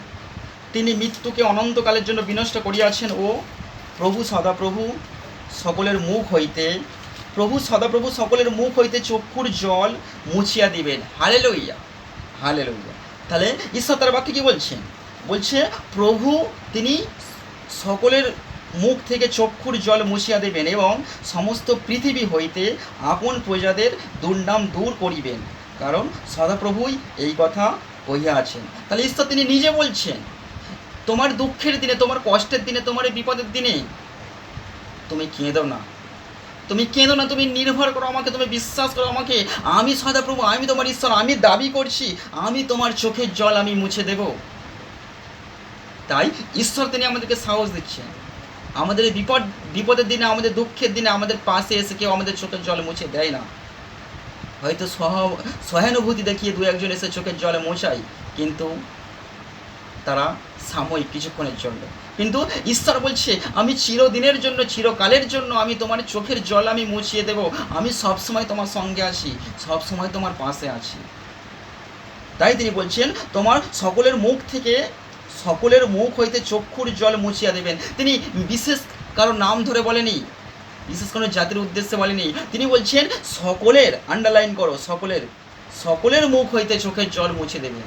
তিনি মৃত্যুকে অনন্তকালের জন্য বিনষ্ট করিয়াছেন ও প্রভু সদাপ্রভু সকলের মুখ হইতে, প্রভু সদাপ্রভু সকলের মুখ হইতে চক্ষুর জল মুছিয়া দিবেন। Hallelujah, hallelujah. তাহলে ঈশ্বর তার বাক্যে কী বলছেন? বলছে প্রভু তিনি সকলের মুখ থেকে চক্ষুর জল মুছিয়া দেবেন এবং সমস্ত পৃথিবী হইতে আপন প্রজাদের দুর্নাম দূর করিবেন। কারণ সদাপ্রভুই এই কথা কহিয়া আছেন। তাহলে ঈশ্বর তিনি নিজে বলছেন, তোমার দুঃখের দিনে, তোমার কষ্টের দিনে, তোমার এই বিপদের দিনে তুমি কেঁদো না, তুমি কেঁদো না, তুমি নির্ভর করো আমাকে, তুমি বিশ্বাস করো আমাকে। আমি সদাপ্রভু, আমি তোমার ঈশ্বর, আমি দাবি করছি, আমি তোমার চোখের জল আমি মুছে দেব। তাই ঈশ্বর তিনি আমাদেরকে সাহস দিচ্ছেন। আমাদের এই বিপদের দিনে, আমাদের দুঃখের দিনে আমাদের পাশে এসে কেউ আমাদের চোখের জল মুছে দেয় না। হয়তো সহানুভূতি দেখিয়ে দু একজন এসে চোখের জলে মোছায়, কিন্তু তারা সাময়িক, কিছুক্ষণের জন্য। কিন্তু ঈশ্বর বলছে, আমি চিরদিনের জন্য, চিরকালের জন্য আমি তোমার চোখের জল আমি মুছিয়ে দেব। আমি সবসময় তোমার সঙ্গে আছি, সবসময় তোমার পাশে আছি। তাই তিনি বলছেন, তোমার সকলের মুখ থেকে, সকলের মুখ হইতে চক্ষুর জল মুছিয়া দেবেন। তিনি বিশেষ কারো নাম ধরে বলেনি, বিশেষ কোনো জাতির উদ্দেশ্যে বলেনি। তিনি বলছেন সকলের, আন্ডারলাইন করো, সকলের, সকলের মুখ হইতে চোখের জল মুছে দেবেন।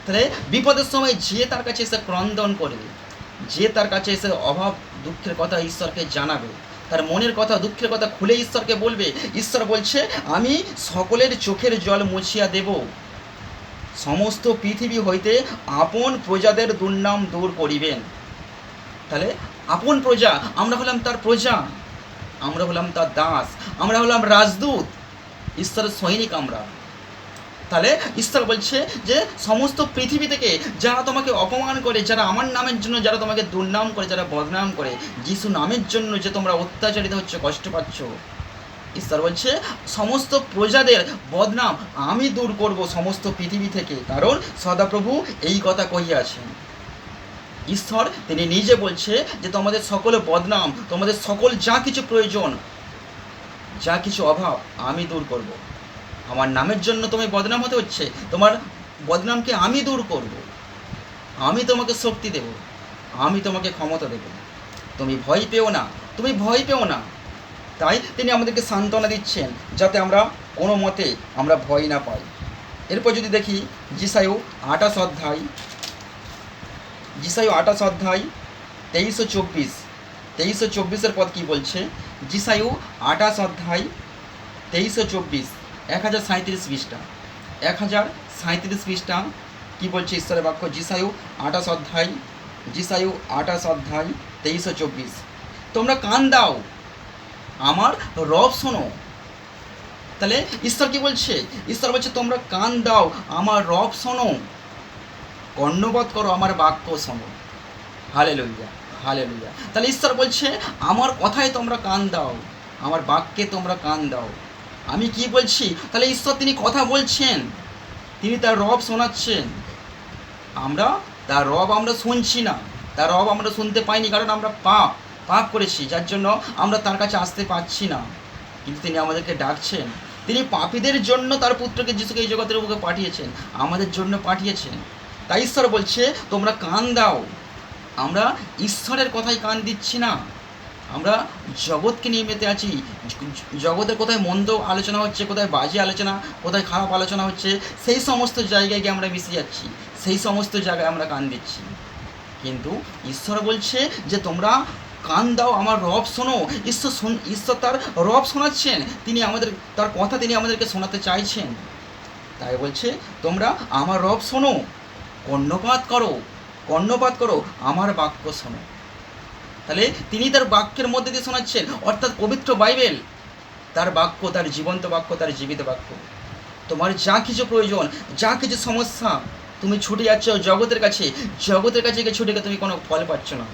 তাহলে বিপদের সময় যে তার কাছে এসে ক্রন্দন করবে, যে তার কাছে এসে অভাব দুঃখের কথা ঈশ্বরকে জানাবে, তার মনের কথা, দুঃখের কথা খুলে ঈশ্বরকে বলবে, ঈশ্বর বলছে আমি সকলের চোখের জল মুছিয়া দেব, সমস্ত পৃথিবী হইতে আপন প্রজাদের দুর্নাম দূর করিবেন। তাহলে আপন প্রজা, আমরা হলাম তার প্রজা, আমরা হলাম তার দাস, আমরা হলাম রাজদূত, ঈশ্বরের সৈনিক আমরা। তাহলে ঈশ্বর বলছে যে সমস্ত পৃথিবী থেকে যারা তোমাকে অপমান করে, যারা আমার নামের জন্য, যারা তোমাকে দুর্নাম করে, যারা বদনাম করে, যিশু নামের জন্য যে তোমরা অত্যাচারিত হচ্ছে, কষ্ট পাচ্ছ, ঈশ্বর বলছে সমস্ত প্রজাদের বদনাম আমি দূর করব সমস্ত পৃথিবী থেকে। কারণ সদাপ্রভু এই কথা কহিয়াছেন। ঈশ্বর তিনি নিজে বলছে যে তোমাদের সকল বদনাম, তোমাদের সকল যা কিছু প্রয়োজন, যা কিছু অভাব আমি দূর করব। আমার নামের জন্য তুমি বদনাম হতে হচ্ছে, তোমার বদনামকে আমি দূর করব, আমি তোমাকে শক্তি দেব, আমি তোমাকে ক্ষমতা দেব। তুমি ভয় পেও না, তুমি ভয় পেও না। তাই তিনি আমাদেরকে সান্ত্বনা দিচ্ছেন যাতে আমরা কোনো মতে আমরা ভয় না পাই। এরপর যদি দেখি যিশায়ু 28 অধ্যায়, যিশায়ু 28 অধ্যায় 23-24 পদ কী বলছে? যিশায়ু 28 অধ্যায় 23-24, 1037 পৃষ্ঠা, 1037 পৃষ্ঠা কী বলছে ঈশ্বরের বাক্য? যিশায়ু 28 অধ্যায়, যিশায়ু 28 অধ্যায় 23-24, তোমরা কান দাও, আমার রব শোনো। তাহলে ঈশ্বর কি বলছে? ঈশ্বর বলছে তোমরা কান দাও, আমার রব শোনো, কর্ণপাত করো, আমার বাক্য শোনো। Hallelujah, hallelujah. তাহলে ঈশ্বর বলছে আমার কথায় তোমরা কান দাও, আমার বাক্যে তোমরা কান দাও। আমি কি বলছি? তাহলে ঈশ্বর তিনি কথা বলছেন, তিনি তার রব শোনাচ্ছেন। আমরা তার রব আমরা শুনছি না, তার রব আমরা শুনতে পাইনি, কারণ আমরা পাপ করেছি, যার জন্য আমরা তার কাছে আসতে পারছি না। কিন্তু তিনি আমাদেরকে ডাকছেন, তিনি পাপীদের জন্য তার পুত্রকে যিশুকে এই জগতের বুকে পাঠিয়েছেন, আমাদের জন্য পাঠিয়েছেন। তাই ঈশ্বর বলছে তোমরা কান দাও। আমরা ঈশ্বরের কথায় কান দিচ্ছি না, আমরা জগৎকে নিয়ে মেতে আছি। জগতের কোথায় মন্দ আলোচনা হচ্ছে, কোথায় বাজে আলোচনা, কোথায় খারাপ আলোচনা হচ্ছে, সেই সমস্ত জায়গায় গিয়ে আমরা মিশে যাচ্ছি, সেই সমস্ত জায়গায় আমরা কান দিচ্ছি। কিন্তু ঈশ্বর বলছে যে তোমরা কান দাও, আমার রব শোনো। ঈশ্বর তার রব শোনাচ্ছেন, তিনি আমাদের তার কথা তিনি আমাদেরকে শোনাতে চাইছেন। তাই বলছে তোমরা আমার রব শোনো, কর্ণপাত করো, আমার বাক্য শোনো। তাহলে তিনি তার বাক্যের মধ্যে দিয়ে শোনাচ্ছেন, অর্থাৎ পবিত্র বাইবেল, তার বাক্য, তার জীবন্ত বাক্য, তার জীবিত বাক্য। তোমার যা কিছু প্রয়োজন, যা কিছু সমস্যা, তুমি ছুটে যাচ্ছ জগতের কাছে গিয়ে ছুটে গিয়ে তুমি কোনো ফল পাচ্ছ না,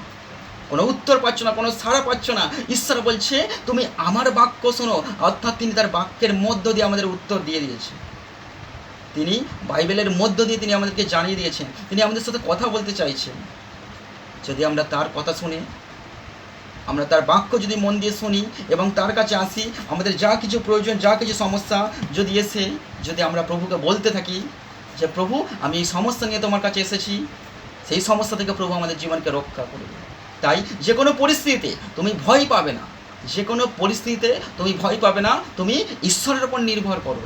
কোনো উত্তর পাচ্ছ না, কোনো সাড়া পাচ্ছ না। ঈশ্বর বলছে তুমি আমার বাক্য শোনো, অর্থাৎ তিনি তার বাক্যের মধ্য দিয়ে আমাদের উত্তর দিয়ে দিয়েছে। তিনি বাইবেলের মধ্য দিয়ে তিনি আমাদেরকে জানিয়ে দিয়েছেন, তিনি আমাদের সাথে কথা বলতে চাইছেন। যদি আমরা তার কথা শুনি, আমরা তার বাক্য যদি মন দিয়ে শুনি এবং তার কাছে আসি, আমাদের যা কিছু প্রয়োজন, যা কিছু সমস্যা যদি আমরা প্রভুকে বলতে থাকি যে প্রভু আমি এই সমস্যা নিয়ে তোমার কাছে এসেছি, সেই সমস্যা থেকে প্রভু আমাদের জীবনকে রক্ষা করবে। তাই যে কোনো পরিস্থিতিতে তুমি ভয় পাবে না, তুমি ঈশ্বরের ওপর নির্ভর করো,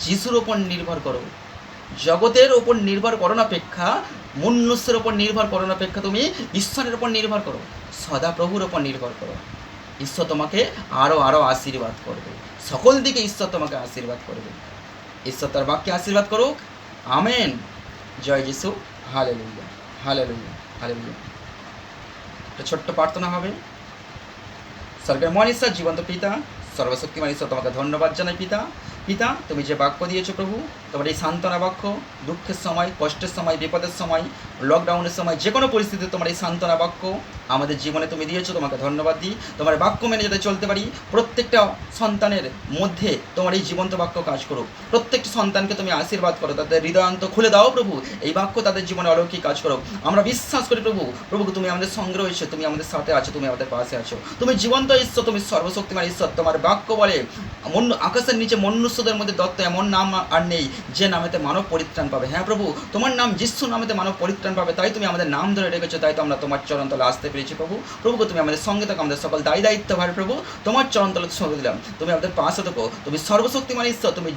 যিশুর ওপর নির্ভর করো। জগতের ওপর নির্ভর করো না অপেক্ষা, মনুষ্যের ওপর নির্ভর করো না অপেক্ষা তুমি ঈশ্বরের ওপর নির্ভর করো, সদা প্রভুর ওপর নির্ভর করো। ঈশ্বর তোমাকে আরও আশীর্বাদ করবে, সকল দিকে ঈশ্বর তোমাকে আশীর্বাদ করবে। ঈশ্বর তার বাক্যে আশীর্বাদ করুক। আমেন। জয় যিশু। Hallelujah, hallelujah, hallelujah. একটা ছোট্ট প্রার্থনা হবে। স্বর্গের মহান ঈশ্বর, জীবন্ত পিতা, সর্বশক্তিমান ঈশ্বর, তোমাকে ধন্যবাদ জানাই। পিতা তুমি যে বাক্য দিয়েছো প্রভু, তোমার এই সান্ত্বনা বাক্য, দুঃখের সময়, কষ্টের সময়, বিপদের সময়, লকডাউনের সময়, যে কোনো পরিস্থিতিতে তোমার এই সান্ত্বনা বাক্য আমাদের জীবনে তুমি দিয়েছো, তোমাকে ধন্যবাদ দিই। তোমার বাক্য মেনে যাতে চলতে পারি, প্রত্যেকটা সন্তানের মধ্যে তোমার এই জীবন্ত বাক্য কাজ করুক। প্রত্যেকটা সন্তানকে তুমি আশীর্বাদ করো, তাদের হৃদয়ান্ত খুলে দাও প্রভু, এই বাক্য তাদের জীবনে অলৌকিক কাজ করো। আমরা বিশ্বাস করি প্রভু তুমি আমাদের সঙ্গে রয়েছো, তুমি আমাদের সাথে আছো, তুমি আমাদের পাশে আছো, তুমি জীবন্ত ঈশ্বর, তুমি সর্বশক্তিমান ঈশ্বর। তোমার বাক্য বলে আকাশের নিচে মনুষ্যদের মধ্যে দত্ত এমন নাম আর নেই যে নামেতে মানব পরিত্রাণ পাবে। হ্যাঁ প্রভু, তোমার নাম যিশু নামেতে মানব পরিত্রাণ পাবে, তাই তুমি আমাদের নাম ধরে রেখেছো, তাই তো আমরা তোমার চরণতলে আসতে পেরেছি প্রভু। তুমি আমাদের সঙ্গে থাকো, আমাদের সকল দায়িত্ব ভার প্রভু তোমার চরণতলে সঙ্গে দিলাম। তুমি আমাদের পাশে থাকো, তুমি সর্বশক্তিমান ঈশ্বর, তুমি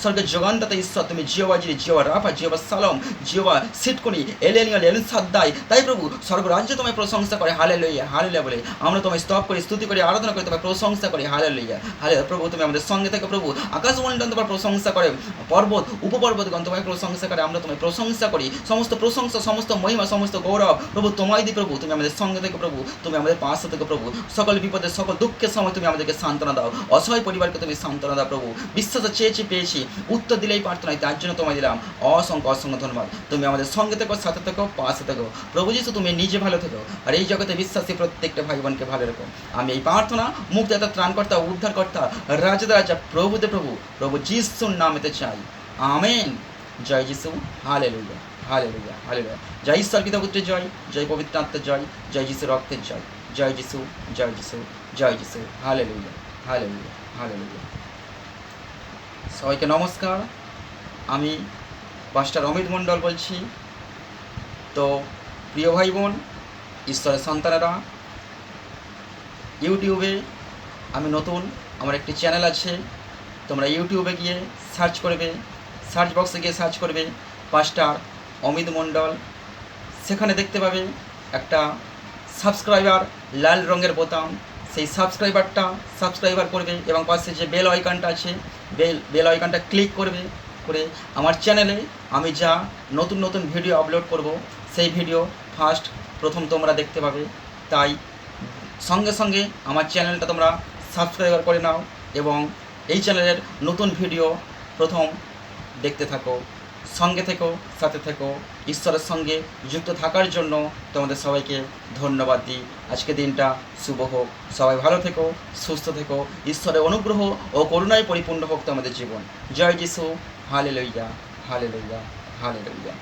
স্বর্গের যোগানদাতা ঈশ্বর, তুমি জিওবা জিরি, জিওবা রাফা, জিওবা সালম, জিওবা সিটকুনি, এলেনিয়াল, এলেন সাদ্দাই। তাই প্রভু স্বর্গরাজ্য তোমায় প্রশংসা করে হালেলুয়া, হালেলুয়া বলে আমরা তোমায় স্তব করি, স্তুতি করি, আরাধনা করি, তোমায় প্রশংসা করি হালেলুয়া, হালেলুয়া। প্রভু তুমি আমাদের সঙ্গে থেকে প্রভু, আকাশমণ্ডল তোমার প্রশংসা করে, পর্বত উপপর্বতগণ তোমায় প্রশংসা করে, আমরা তোমায় প্রশংসা করি। সমস্ত প্রশংসা, সমস্ত মহিমা, সমস্ত গৌরব প্রভু তোমায় দিই প্রভু। তুমি আমাদের সঙ্গে থেকে প্রভু, তুমি আমাদের পাশে থেকে প্রভু, সকল বিপদের, সকল দুঃখের সময় তুমি আমাদেরকে সান্ত্বনা দাও, অসহায় পরিবারকে তুমি সান্ত্বনা দাও প্রভু। বিশ্বাসে চেয়েছি, পেয়েছি, উত্তর দিলেই প্রার্থনায়, তার জন্য তোমায় দিলাম অসংখ্য ধন্যবাদ। তুমি আমাদের সঙ্গে থেকো, সাথে থেকো, পাশে থেকো প্রভু যিশু, তুমি নিজে ভালো থেকো, আর এই জগতে বিশ্বাসী প্রত্যেকটা ভাই বোনকে ভালো রেখো। আমি এই প্রার্থনা মুক্তিদাতা, ত্রাণকর্তা, উদ্ধারকর্তা, রাজা প্রভুতে প্রভু যিশুর নামেতে চাই। আমেন। জয় যিশু। Hallelujah, hallelujah, hallelujah. জয় ঈশ্বর পিতা পুত্রের জয়, জয় পবিত্র আত্মার জয়, জয় যিশু রক্তের জয়। জয় যিশু, জয় যিশু, জয় যিশু। Hallelujah, hallelujah, hallelujah. সবাইকে নমস্কার। আমি পাস্টার অমিত মণ্ডল বলছি। তো প্রিয় ভাই বোন, ঈশ্বরের সন্তানেরা, ইউটিউবে আমি নতুন, আমার একটি চ্যানেল আছে। তোমরা ইউটিউবে গিয়ে সার্চ করবে, সার্চ বক্সে গিয়ে সার্চ করবে পাস্টার অমিত মণ্ডল। সেখানে দেখতে পাবে একটা সাবস্ক্রাইবার, লাল রঙের বোতাম, সেই সাবস্ক্রাইবার করবে এবং পাশে যে বেল আইকনটা আছে, বেল আইকনটা ক্লিক করবে, করে আমার চ্যানেলে আমি যা নতুন ভিডিও আপলোড করব সেই ভিডিও প্রথম তোমরা দেখতে পাবে। তাই সঙ্গে আমার চ্যানেলটা তোমরা সাবস্ক্রাইবার করে নাও এবং এই চ্যানেলের নতুন ভিডিও প্রথম দেখতে থাকো, সঙ্গে থেকো, সাথে থেকো। ঈশ্বরের সঙ্গে যুক্ত থাকার জন্য তোমাদের সবাইকে ধন্যবাদ দিই। আজকে দিনটা শুভ হোক, সবাই ভালো থেকো, সুস্থ থেকো, ঈশ্বরের অনুগ্রহ ও করুণায় পরিপূর্ণ হোক তোমাদের জীবন। জয় যিশু। Hallelujah, hallelujah, hallelujah.